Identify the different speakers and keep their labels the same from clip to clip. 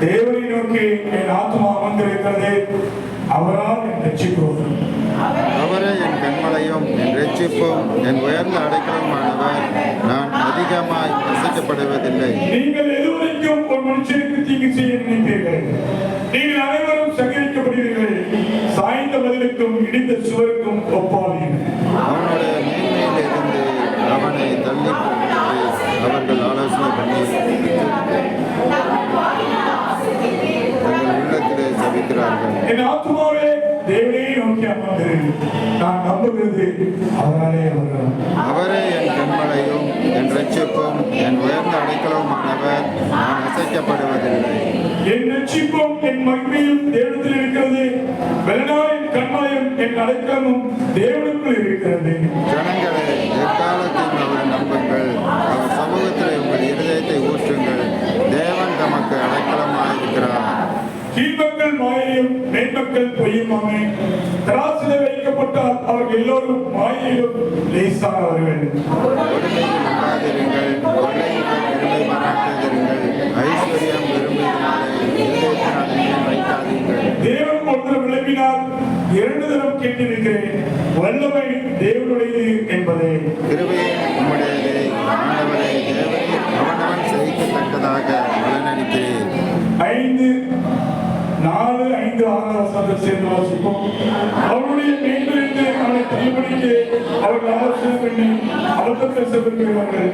Speaker 1: தேவனை நோக்கி என் ஆத்மா அமர்ந்திருக்கிறது, அவரால் என் ரட்சிப்பு.
Speaker 2: அவரே என் கண்மலையும் என் ரட்சிப்பும் என் உயர்ந்த அடைக்கலமானவர். நான் அதிகமாய் வசிக்கப்படுவதில்லை.
Speaker 1: நீங்கள் எதுவரைக்கும் ஒரு மனுஷனுக்கு தீங்கு செய்ய நினைப்பீர்கள்? நீங்கள் அனைவரும் சங்கரிக்கப்படுவீர்கள். சாய்ந்த பதிலுக்கும் இடிந்த சுவருக்கும் ஒப்பாவீர்கள்.
Speaker 2: அவனுடைய மேன்மையில் இருந்து அவனை தள்ளி அவர்கள் ஆலோசனை பண்ணி தங்கள் உள்ளத்திலே சபிக்கிறார்கள்.
Speaker 1: என் ஆத்துமாவே தேவனே நோக்கி அமர்ந்திரு, நான் நம்புகிறது அவராலே வருகிறார்.
Speaker 2: அவரே என் கண்மலையும் என் ரட்சிப்பும் என் உயர்ந்த அடைக்கலமானவர். நான் அசைக்கப்படுவதில்லை.
Speaker 1: என் ரட்சிப்பும் என் மகிமையும் தேவனத்தில் இருக்கிறது. வெள்ளனாரின் கண்மலையும் என் அடைக்கலமும் தேவனுக்குள் இருக்கிறது.
Speaker 2: ஜனங்களே, எக்காலத்தையும் அவர் நம்புங்கள். அவர் சமூகத்தில் உங்கள் இருதயத்தை ஊற்றுங்கள். தேவன் தமக்கு அடைக்கலமாயிருக்கிறார்.
Speaker 1: கீழ்மக்கள் மாயையும் மேன்மக்கள் பொய்யுமாமே. தராசிலே வைக்கப்பட்டால் அவர்கள் எல்லோரும் மாயையிலும் லேசானவர்கள்.
Speaker 2: கொடுமையில் நம்பாதிருங்கள், கொள்ளையில் பெருமை பாராட்டாதிருங்கள், ஐஸ்வர்யம் விரும்பினாலே இருதயத்தினாலே வைக்காதீர்கள்.
Speaker 1: தேவன் ஒன்று விளம்பினால் 2 தரம் கேட்டிருக்கிறேன், வல்லமை தேவனுடையது என்பதே.
Speaker 2: கிருபையே உம்முடையதே, ஆண்டவரே தேவரே, அவனவன் செய்யத்தக்கதாக பலனளிக்கிறேன். 5, 4, 5, 6 சேர்ந்து வாசிப்போம். அவருடைய மேன்மையிலிருந்து அவனை தள்ளுபடிக்கு அவர்கள் ஆலோசனை பண்ணி அபத்தத்தில் செல்கிறார்கள்.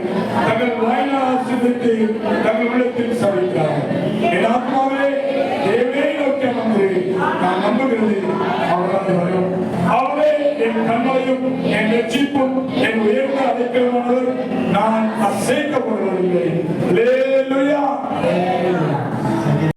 Speaker 2: தங்கள் வாயில ஆசிரியத்தை தங்கள் உள்ளத்தில் சாதிக்கிறார்கள். என் ஆத்மாவே தேவனை நோக்கி அமர்ந்து, நான் நம்புகிறது அவரால் வரும். அவரே என் கண்மலையும் என் ரட்சிப்பும் என் உயர்ந்த அடைக்கலமானவர். நான் அசைக்கப்படுவதில்லை.